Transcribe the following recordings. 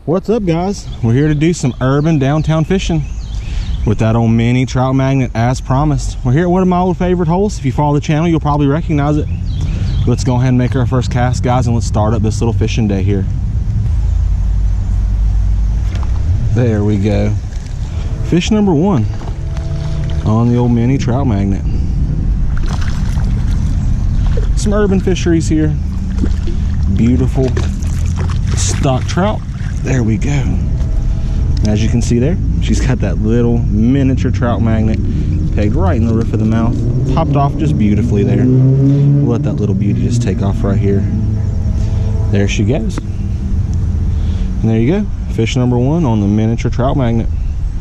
What's up, guys? We're here to do some urban downtown fishing with that old mini trout magnet as promised. We're here at one of my old favorite holes. If you follow the channel, you'll probably recognize it. Let's go ahead and make our first cast, guys, and let's start up this little fishing day here. There we go. Fish number one on the old mini trout magnet. Some urban fisheries here. Beautiful stock trout. There we go. As you can see there, she's got that little miniature trout magnet pegged right in the roof of the mouth. Popped off just beautifully there. We'll let that little beauty just take off right here. There she goes. And there you go. Fish number one on the miniature trout magnet.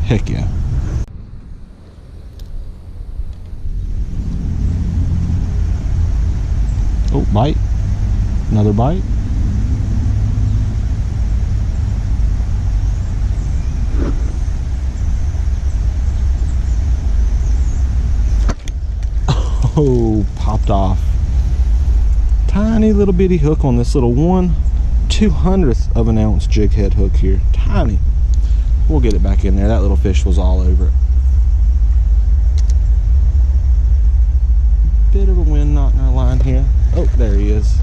Heck yeah. Oh, bite. Another bite. Oh, popped off. Tiny little bitty hook on this little 1/200th of an ounce jig head hook here. Tiny. We'll get it back in there. That little fish was all over it. Bit of a wind knot in our line here. Oh, there he is.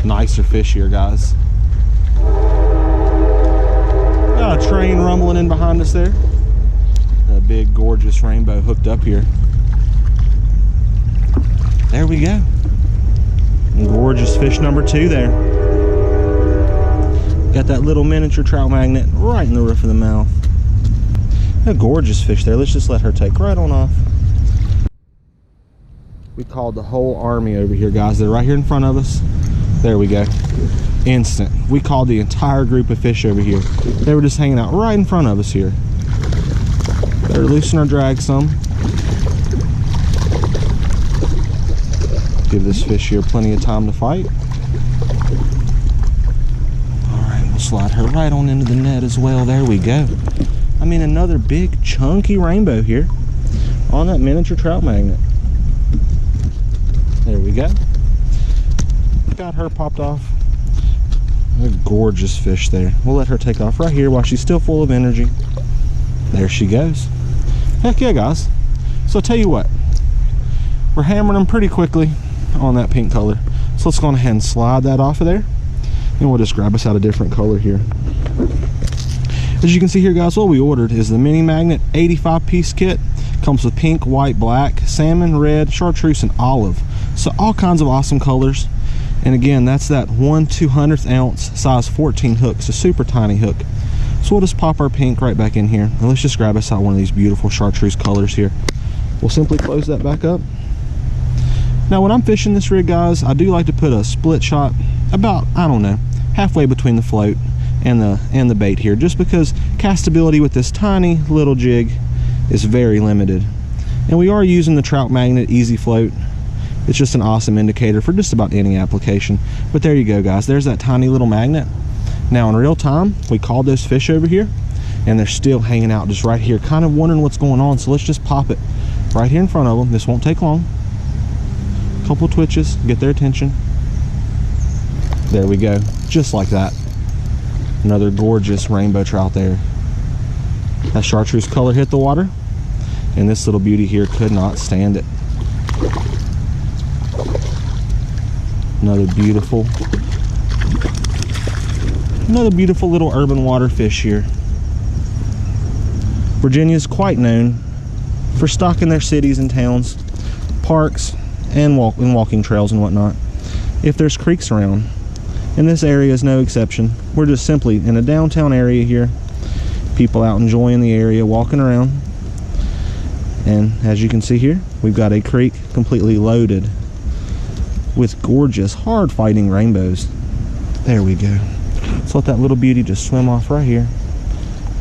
Nicer fish here, guys. Got a train rumbling in behind us there. A big gorgeous rainbow hooked up here. There we go. Gorgeous fish number two there. Got that little miniature trout magnet right in the roof of the mouth. A gorgeous fish there. Let's just let her take right on off. We called the whole army over here, guys. They're right here in front of us. There we go. Instant. We called the entire group of fish over here. They were just hanging out right in front of us here. Better loosen our drag some. Give this fish here plenty of time to fight. Alright, we'll slide her right on into the net as well. There we go. I mean, another big chunky rainbow here on that miniature trout magnet. There we go. Got her popped off. A gorgeous fish there. We'll let her take off right here while she's still full of energy. There she goes. Heck yeah, guys. So I'll tell you what, we're hammering them pretty quickly on that pink color. So let's go ahead and slide that off of there, and we'll just grab us out a different color here. As you can see here, guys, what we ordered is the mini magnet 85-piece kit. Comes with pink, white, black, salmon, red, chartreuse, and olive. So all kinds of awesome colors. And again, that's that 1/200th ounce size 14 hook. It's a super tiny hook. So we'll just pop our pink right back in here, and let's just grab us out one of these beautiful chartreuse colors here. We'll simply close that back up. Now, when I'm fishing this rig, guys, I do like to put a split shot about, I don't know, halfway between the float and the bait here, just because castability with this tiny little jig is very limited. And we are using the Trout Magnet Easy Float. It's just an awesome indicator for just about any application. But there you go, guys. There's that tiny little magnet. Now, in real time, we called those fish over here, and they're still hanging out just right here, kind of wondering what's going on. So let's just pop it right here in front of them. This won't take long. Couple twitches, get their attention. There we go, just like that. Another gorgeous rainbow trout there. That chartreuse color hit the water, and this little beauty here could not stand it. Another beautiful little urban water fish here. Virginia is quite known for stocking their cities and towns, parks, and walking trails and whatnot, if there's creeks around. And this area is no exception. We're just simply in a downtown area here. People out enjoying the area, walking around. And as you can see here, we've got a creek completely loaded with gorgeous, hard fighting rainbows. There we go. Let's let that little beauty just swim off right here.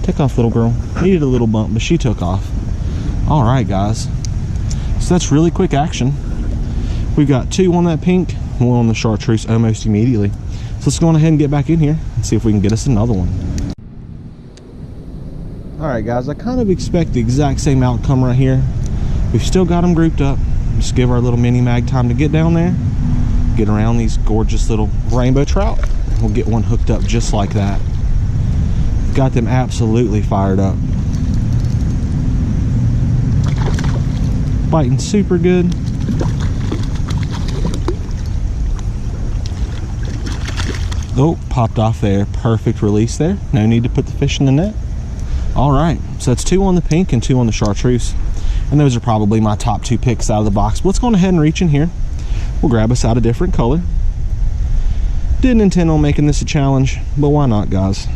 Take off, little girl. Needed a little bump, but she took off. All right, guys. So that's really quick action. We've got two on that pink, one on the chartreuse almost immediately. So let's go on ahead and get back in here and see if we can get us another one. All right, guys, I kind of expect the exact same outcome right here. We've still got them grouped up. Just give our little mini mag time to get down there, get around these gorgeous little rainbow trout. We'll get one hooked up just like that. Got them absolutely fired up. Biting super good. Oh, popped off there. Perfect release there. No need to put the fish in the net. All right, so that's 2 on the pink and 2 on the chartreuse. And those are probably my top 2 picks out of the box. But let's go ahead and reach in here. We'll grab us out a different color. Didn't intend on making this a challenge, but why not, guys?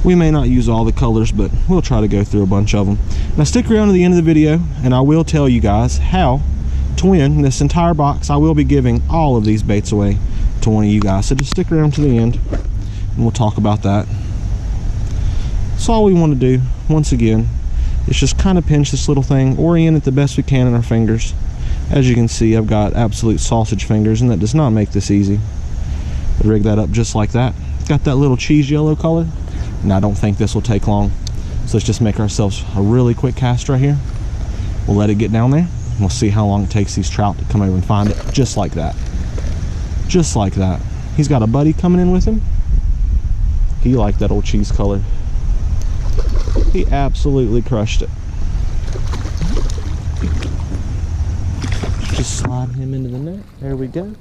We may not use all the colors, but we'll try to go through a bunch of them. Now stick around to the end of the video, and I will tell you guys how to win this entire box. I will be giving all of these baits away to one of you guys, so just stick around to the end and we'll talk about that. So all we want to do, once again, is just kind of pinch this little thing, orient it the best we can in our fingers. As you can see, I've got absolute sausage fingers, and that does not make this easy. But rig that up just like that. Got that little cheese yellow color, and I don't think this will take long. So let's just make ourselves a really quick cast right here. We'll let it get down there, and we'll see how long it takes these trout to come over and find it, just like that. Just like that. He's got a buddy coming in with him. He liked that old cheese color. He absolutely crushed it. Just slide him into the net. There we go.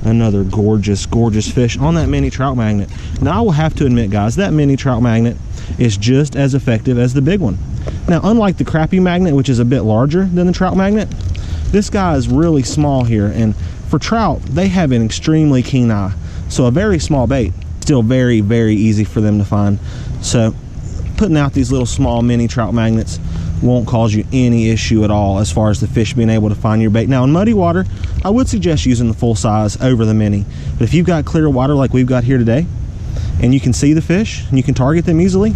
Another gorgeous, gorgeous fish on that mini trout magnet. Now I will have to admit, guys, that mini trout magnet is just as effective as the big one. Now, unlike the crappie magnet, which is a bit larger than the trout magnet, this guy is really small here, and for trout, they have an extremely keen eye. So a very small bait, still very, very easy for them to find. So putting out these little small mini trout magnets won't cause you any issue at all as far as the fish being able to find your bait. Now in muddy water, I would suggest using the full size over the mini. But if you've got clear water like we've got here today, and you can see the fish and you can target them easily,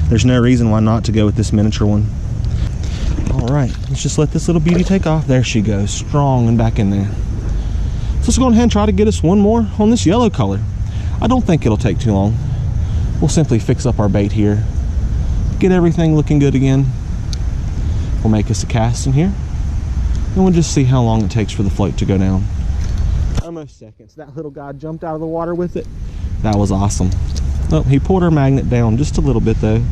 there's no reason why not to go with this miniature one. All right, let's just let this little beauty take off. There she goes, strong and back in there. So let's go ahead and try to get us one more on this yellow color. I don't think it'll take too long. We'll simply fix up our bait here, get everything looking good again. We'll make us a cast in here, and we'll just see how long it takes for the float to go down. Almost seconds. That little guy jumped out of the water with it. That was awesome. Oh, he pulled our magnet down just a little bit though.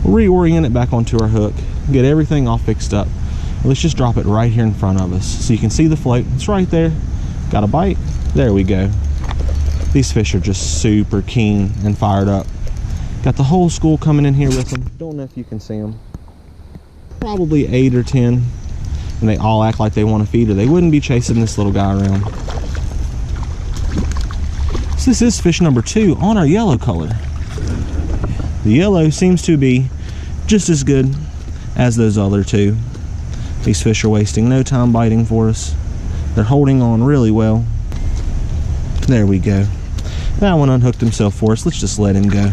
We'll reorient it back onto our hook, get everything all fixed up. Let's just drop it right here in front of us so you can see the float. It's right there. Got a bite. There we go. These fish are just super keen and fired up. Got the whole school coming in here with them. Don't know if you can see them. Probably 8 or 10. And they all act like they want to feed, or they wouldn't be chasing this little guy around. So this is fish number 2 on our yellow color. The yellow seems to be just as good as those other 2. These fish are wasting no time biting for us. They're holding on really well. There we go. That one unhooked himself for us. Let's just let him go.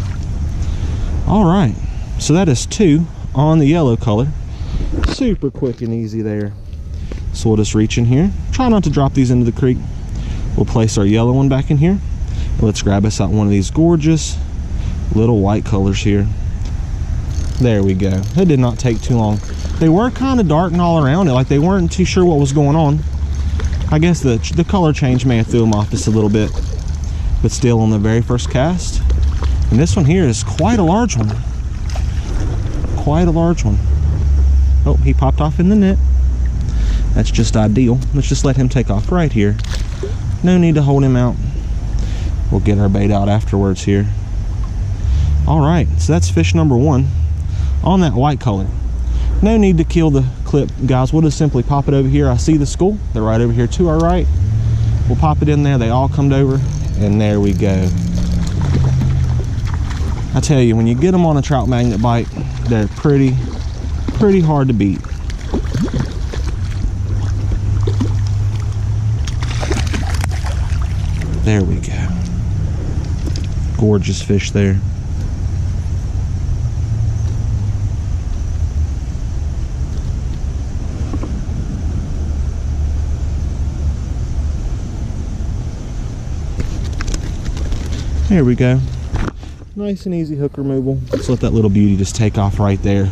All right, so that is 2 on the yellow color. Super quick and easy there. So we'll just reach in here. Try not to drop these into the creek. We'll place our yellow one back in here. Let's grab us out one of these gorgeous little white colors here. There we go. It did not take too long. They were kind of dark and all around it, like they weren't too sure what was going on. I guess the color change may have threw them off just a little bit, but still on the very first cast. And this one here is quite a large one. Quite a large one. Oh, he popped off in the net. That's just ideal. Let's just let him take off right here. No need to hold him out. We'll get our bait out afterwards here. All right, so that's fish number 1 on that white color. No need to kill the clip, guys. We'll just simply pop it over here. I see the school. They're right over here to our right. We'll pop it in there. They all come over, and there we go. I tell you, when you get them on a trout magnet bite, they're pretty hard to beat. There we go. Gorgeous fish there. There we go. Nice and easy hook removal. Let's let that little beauty just take off right there.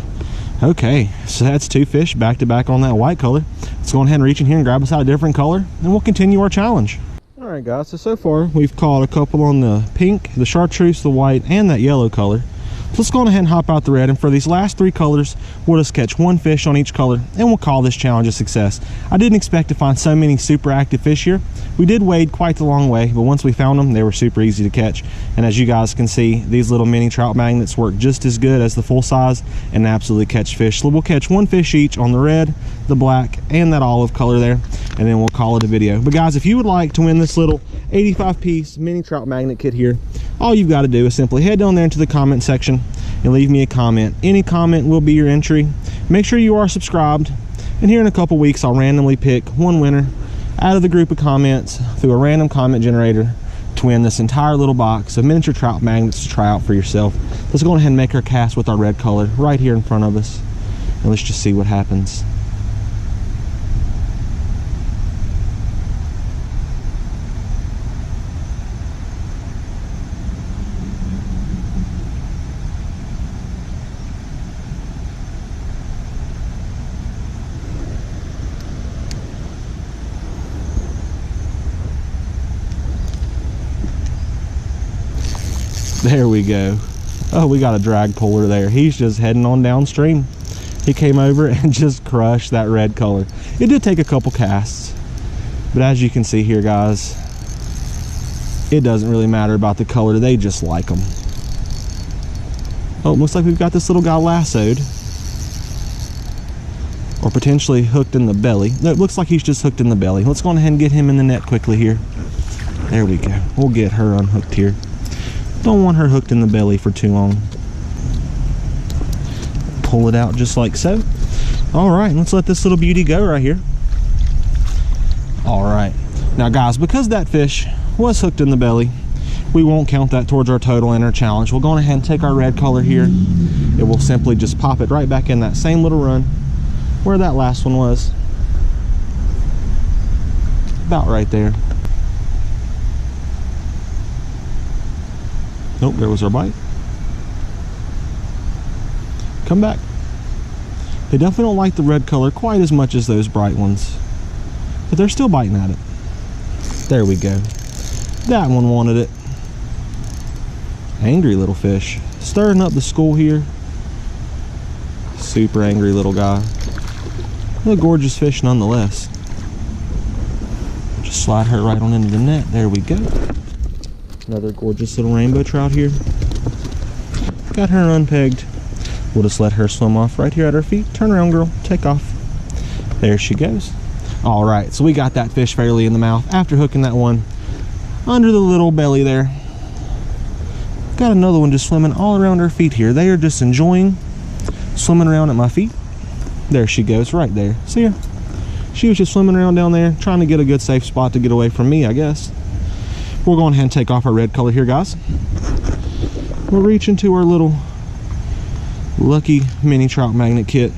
Okay, so that's 2 fish back to back on that white color. Let's go ahead and reach in here and grab us out a different color, and we'll continue our challenge. All Alright guys, so far we've caught a couple on the pink, the chartreuse, the white, and that yellow color. So let's go ahead and hop out the red, and for these last 3 colors, we'll just catch 1 fish on each color, and we'll call this challenge a success. I didn't expect to find so many super active fish here. We did wade quite the long way, but once we found them, they were super easy to catch. And as you guys can see, these little mini trout magnets work just as good as the full size and absolutely catch fish. So we'll catch 1 fish each on the red, the black, and that olive color there, and then we'll call it a video. But guys, if you would like to win this little 85-piece mini trout magnet kit here, all you've got to do is simply head down there into the comment section and leave me a comment. Any comment will be your entry. Make sure you are subscribed, and here in a couple weeks I'll randomly pick 1 winner out of the group of comments through a random comment generator to win this entire little box of miniature trout magnets to try out for yourself. Let's go ahead and make our cast with our red color right here in front of us, and let's just see what happens. There we go. Oh, we got a drag puller there. He's just heading on downstream. He came over and just crushed that red color. It did take a couple casts, but as you can see here, guys, it doesn't really matter about the color. They just like them. Oh, it looks like we've got this little guy lassoed, or potentially hooked in the belly. No, it looks like he's just hooked in the belly. Let's go ahead and get him in the net quickly here. There we go. We'll get her unhooked here. Don't want her hooked in the belly for too long. Pull it out just like so. Alright, let's let this little beauty go right here. Alright, now guys, because that fish was hooked in the belly, we won't count that towards our total in our challenge. We'll go ahead and take our red color here. It will simply just pop it right back in that same little run where that last one was. About right there. Nope, there was our bite. Come back. They definitely don't like the red color quite as much as those bright ones, but they're still biting at it. There we go. That one wanted it. Angry little fish. Stirring up the school here. Super angry little guy. A gorgeous fish nonetheless. Just slide her right on into the net. There we go. Another gorgeous little rainbow trout here. Got her unpegged. We'll just let her swim off right here at our feet. Turn around, girl. Take off. There she goes. Alright, so we got that fish fairly in the mouth after hooking that one under the little belly there. Got another one just swimming all around her feet here. They are just enjoying swimming around at my feet. There she goes, right there. See her? She was just swimming around down there, trying to get a good safe spot to get away from me, I guess. We're going ahead and take off our red color here, guys. We'll reach into our little lucky mini trout magnet kit.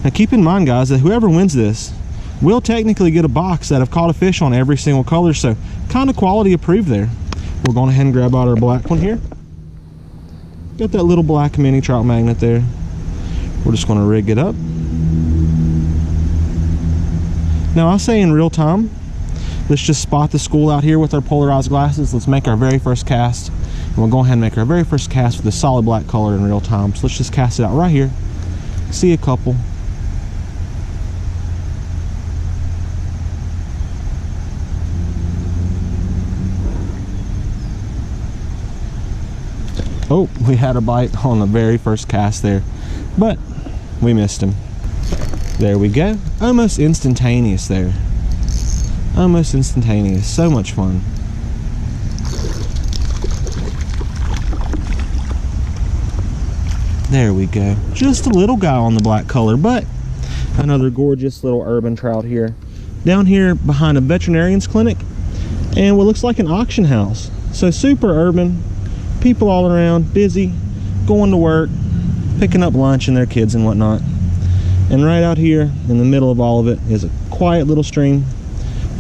Now keep in mind, guys, that whoever wins this will technically get a box that have caught a fish on every single color, so kind of quality approved there. We're going ahead and grab out our black one here. Got that little black mini trout magnet there. We're just going to rig it up. Now I say in real time, let's just spot the school out here with our polarized glasses. Let's make our very first cast. And we'll go ahead and make our very first cast with a solid black color in real time. So let's just cast it out right here. See a couple. Oh, we had a bite on the very first cast there, but we missed him. There we go. Almost instantaneous there. Almost instantaneous. So much fun. There we go. Just a little guy on the black color, but another gorgeous little urban trout here. Down here behind a veterinarian's clinic and what looks like an auction house. So super urban. People all around, busy, going to work, picking up lunch and their kids and whatnot. And right out here in the middle of all of it is a quiet little stream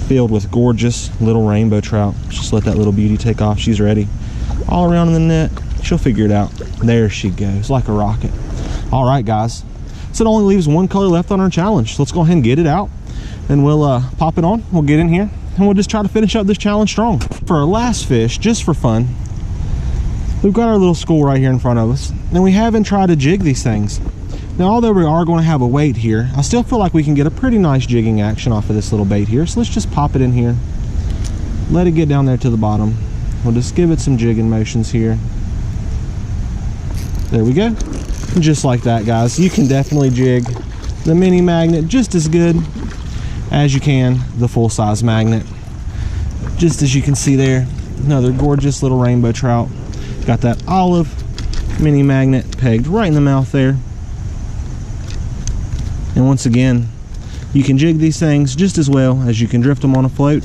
filled with gorgeous little rainbow trout. Just let that little beauty take off. She's ready. All around in the net. She'll figure it out. There she goes, like a rocket. All right, guys. So it only leaves one color left on our challenge. So let's go ahead and get it out, and we'll pop it on. We'll get in here, and we'll just try to finish up this challenge strong. For our last fish, just for fun, we've got our little school right here in front of us, and we haven't tried to jig these things. Now, although we are going to have a weight here, I still feel like we can get a pretty nice jigging action off of this little bait here. So let's just pop it in here, let it get down there to the bottom. We'll just give it some jigging motions here. There we go. Just like that, guys. You can definitely jig the mini magnet just as good as you can the full-size magnet. Just as you can see there, another gorgeous little rainbow trout. Got that olive mini magnet pegged right in the mouth there. And once again, you can jig these things just as well as you can drift them on a float.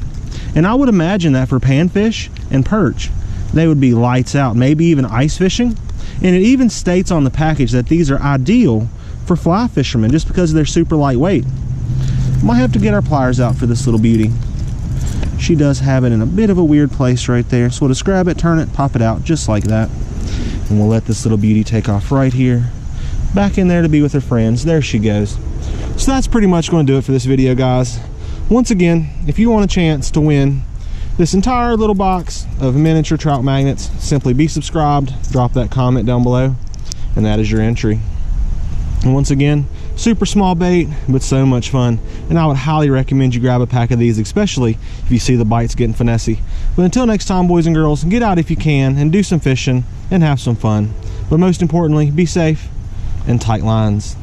And I would imagine that for panfish and perch, they would be lights out, maybe even ice fishing. And it even states on the package that these are ideal for fly fishermen just because they're super lightweight. Might have to get our pliers out for this little beauty. She does have it in a bit of a weird place right there. So we'll just grab it, turn it, pop it out just like that. And we'll let this little beauty take off right here. Back in there to be with her friends. There she goes. So that's pretty much going to do it for this video, guys. Once again, if you want a chance to win this entire little box of miniature trout magnets, simply be subscribed, drop that comment down below, and that is your entry. And once again, super small bait, but so much fun. And I would highly recommend you grab a pack of these, especially if you see the bites getting finessey. But until next time, boys and girls, get out if you can and do some fishing and have some fun. But most importantly, be safe and tight lines.